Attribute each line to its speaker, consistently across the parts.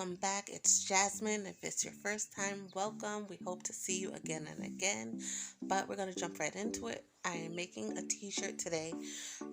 Speaker 1: welcome back. It's Jasmine. If it's your first time, welcome. We hope to see you again and again, but we're going to jump right into it. I am making a t-shirt today,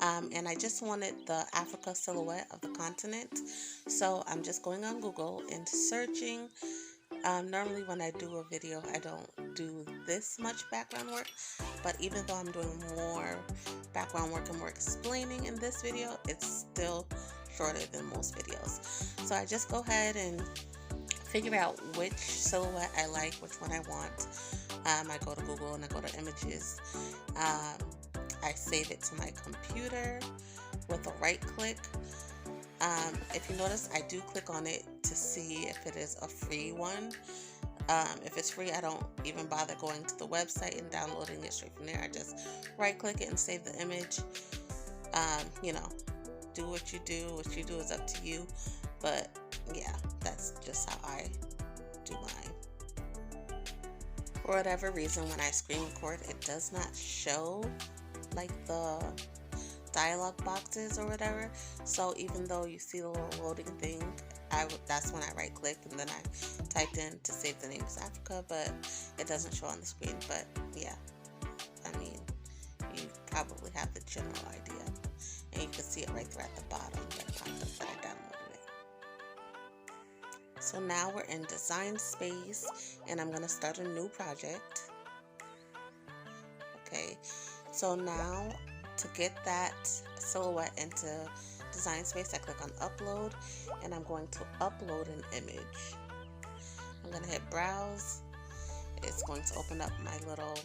Speaker 1: and I just wanted the Africa silhouette of the continent, so I'm just going on Google and searching. Normally when I do a video, I don't do this much background work, but even though I'm doing more background work and more explaining in this video, it's still shorter than most videos. So I just go ahead and figure out which silhouette I like, which one I want. I go to Google and I go to images. I save it to my computer with a right click. If you notice, I do click on it to see if it is a free one. If it's free, I don't even bother going to the website and downloading it straight from there. I just right click it and save the image. Do what you do. What you do is up to you. But yeah, that's just how I do mine. For whatever reason, when I screen record, it does not show like the dialog boxes or whatever. So even though you see the little loading thing, that's when I right clicked and then I typed in to save the name as Africa, but it doesn't show on the screen. But yeah, I mean, you probably have the general idea, and you can see it right there at the bottom that popped up that I downloaded it. So now we're in design space and I'm going to start a new project. Okay, so now to get that silhouette into design space, I click on upload and I'm going to upload an image. I'm going to hit browse. It's going to open up my little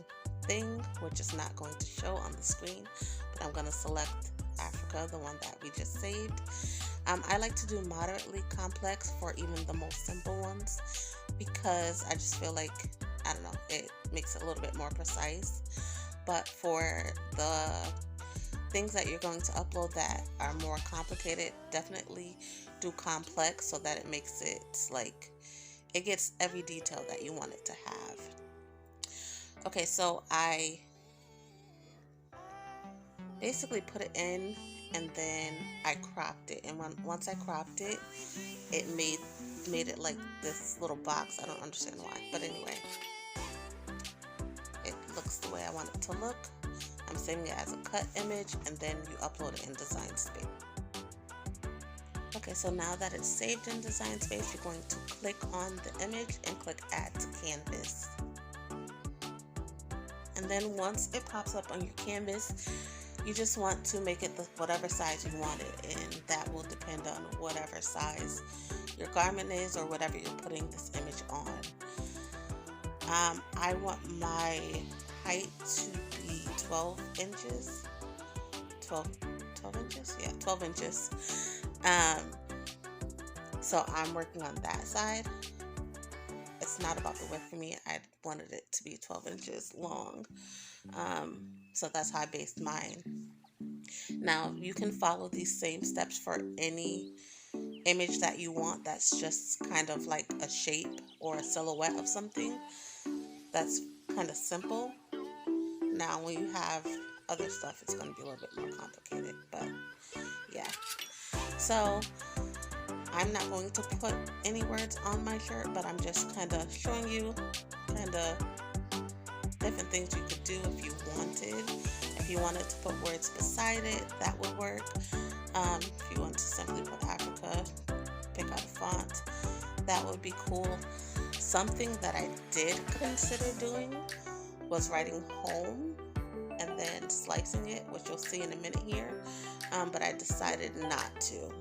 Speaker 1: thing, which is not going to show on the screen, but I'm going to select Africa, the one that we just saved. I like to do moderately complex for even the most simple ones because I just feel like, I don't know, it makes it a little bit more precise. But for the things that you're going to upload that are more complicated, definitely do complex so that it makes it like it gets every detail that you want it to have. Okay, so I basically put it in and then I cropped it, and once I cropped it, it made it like this little box. I don't understand why, but anyway, it looks the way I want it to look. I'm saving it as a cut image and then you upload it in design space. Okay, so now that it's saved in design space, you're going to click on the image and click add to canvas. And then once it pops up on your canvas, you just want to make it whatever size you want it, and that will depend on whatever size your garment is or whatever you're putting this image on. I want my height to be 12 inches. 12 inches? Yeah, 12 inches. So I'm working on that side. It's not about the width for me. I wanted it to be 12 inches long. So that's how I based mine. Now you can follow these same steps for any image that you want that's just kind of like a shape or a silhouette of something that's kind of simple. Now when you have other stuff, it's going to be a little bit more complicated, but yeah. So I'm not going to put any words on my shirt, but I'm just kind of showing you kind of different things you could do if you wanted. If you wanted to put words beside it, that would work. If you want to simply put Africa, pick out a font, that would be cool. Something that I did consider doing was writing home and then slicing it, which you'll see in a minute here, but I decided not to.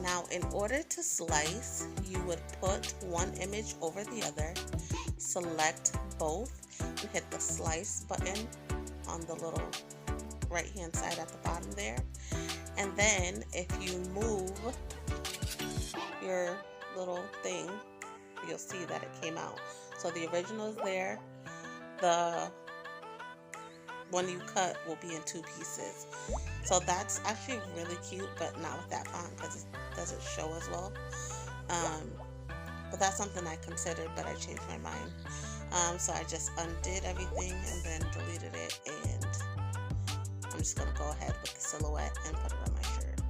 Speaker 1: Now, in order to slice, you would put one image over the other, select both, and hit the slice button on the little right hand side at the bottom there. And then if you move your little thing, you'll see that it came out. So the original is there, the when you cut will be in two pieces. So that's actually really cute, but not with that font because it doesn't show as well. Um, but that's something I considered, but I changed my mind. So I just undid everything and then deleted it, and I'm just going to go ahead with the silhouette and put it on my shirt.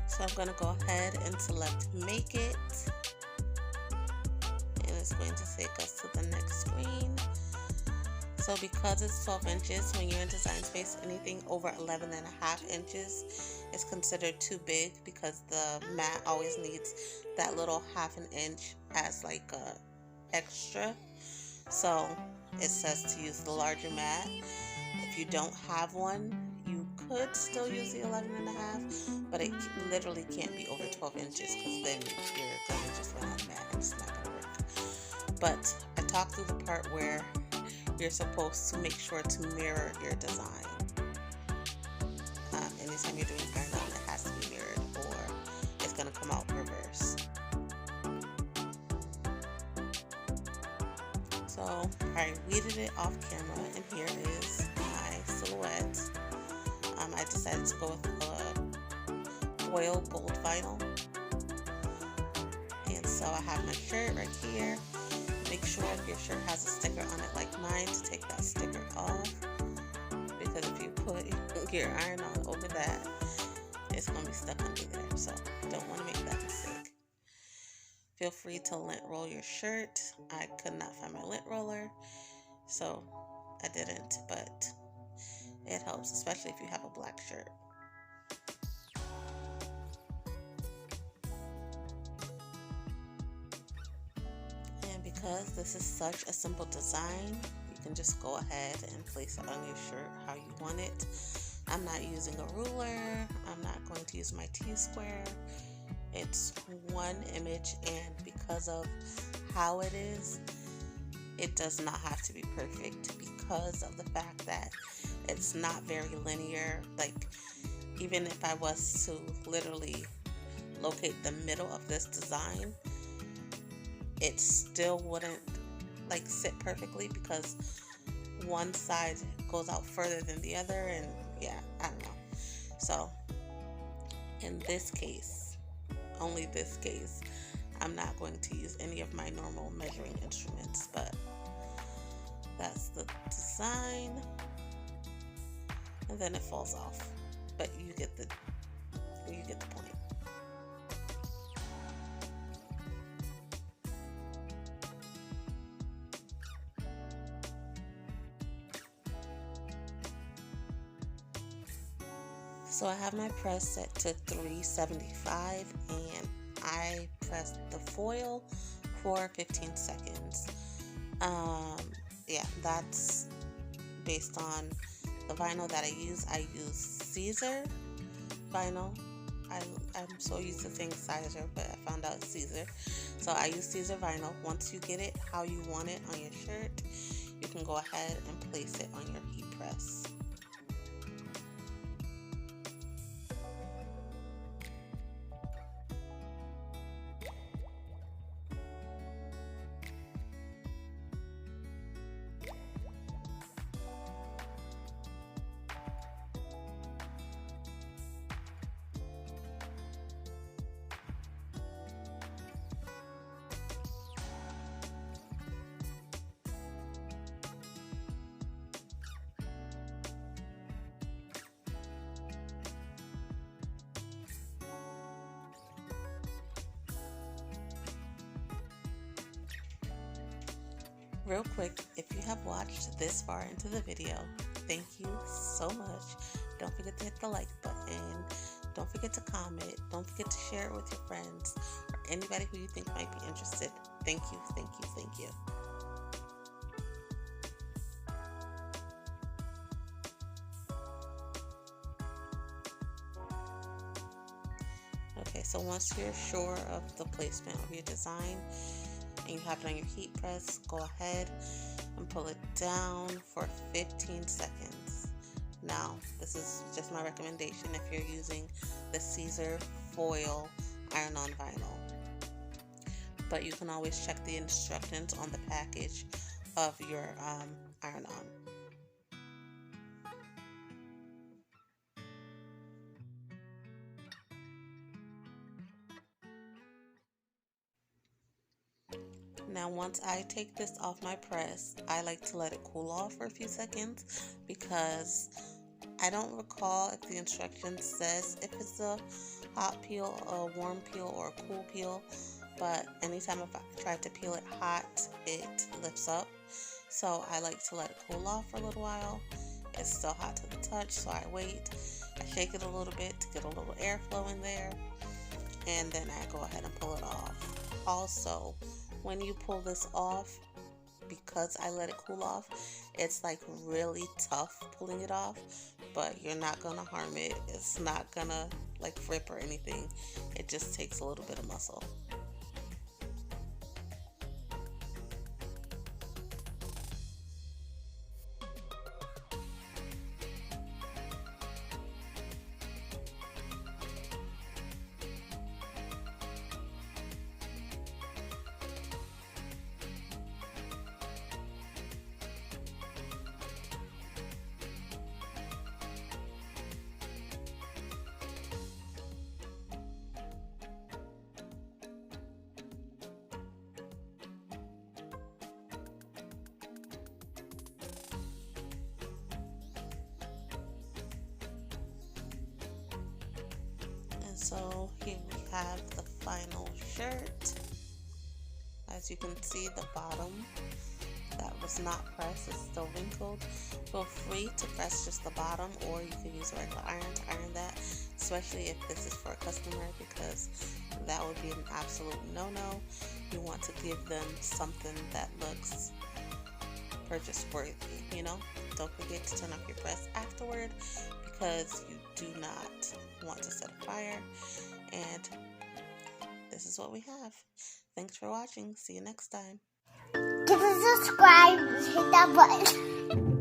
Speaker 1: So I'm going to go ahead and select Make It, and it's going to take us to the next screen. So because it's 12 inches, when you're in Design Space, anything over 11.5 inches is considered too big because the mat always needs that little half an inch as like a extra. So it says to use the larger mat. If you don't have one, you could still use the 11.5, but it literally can't be over 12 inches because then you're going to just run out of mat and it's not going to work. But I talked through the part where you're supposed to make sure to mirror your design. Anytime you're doing iron-on, it has to be mirrored or it's going to come out reverse. So I weeded it off camera, and here is my silhouette. I decided to go with a foil gold vinyl. And so I have my shirt right here. Make sure if your shirt has a sticker on it like mine to take that sticker off, because if you put your iron-on over that, it's going to be stuck under there, so don't want to make that mistake. Feel free to lint roll your shirt. I could not find my lint roller, so I didn't, but it helps, especially if you have a black shirt. Because this is such a simple design, you can just go ahead and place it on your shirt how you want it. I'm not using a ruler. I'm not going to use my T-square. It's one image, and because of how it is, it does not have to be perfect because of the fact that it's not very linear. Like, even if I was to literally locate the middle of this design, it still wouldn't like sit perfectly because one side goes out further than the other, and yeah, I don't know. So in this case, only this case, I'm not going to use any of my normal measuring instruments, but that's the design, and then it falls off, but you get the point. So I have my press set to 375, and I pressed the foil for 15 seconds. Yeah, that's based on the vinyl that I use. I use Caesar vinyl. I'm so used to saying Sizer, but I found out it's Caesar. So I use Caesar vinyl. Once you get it how you want it on your shirt, you can go ahead and place it on your heat press. Real quick, if you have watched this far into the video, thank you so much. Don't forget to hit the like button. Don't forget to comment. Don't forget to share it with your friends or anybody who you think might be interested. Thank you, thank you, thank you. Okay, so once you're sure of the placement of your design and you have it on your heat press, go ahead and pull it down for 15 seconds. Now, this is just my recommendation if you're using the Caesar foil iron-on vinyl. but you can always check the instructions on the package of your iron-on. Now once I take this off my press, I like to let it cool off for a few seconds because I don't recall if the instructions says if it's a hot peel, a warm peel, or a cool peel, but anytime if I try to peel it hot, it lifts up. So I like to let it cool off for a little while. It's still hot to the touch, so I wait. I shake it a little bit to get a little airflow in there, and then I go ahead and pull it off. Also, when you pull this off, because I let it cool off, it's like really tough pulling it off, but you're not gonna harm it. It's not gonna like rip or anything. It just takes a little bit of muscle. So here we have the final shirt. As you can see, the bottom that was not pressed is still wrinkled. Feel free to press just the bottom, or you can use a regular iron to iron that, especially if this is for a customer, because that would be an absolute no-no. You want to give them something that looks purchase worthy, you know? Don't forget to turn off your press afterward, because you do not want to set a fire. And this is what we have. Thanks for watching. See you next time.
Speaker 2: Give us a subscribe and hit that button.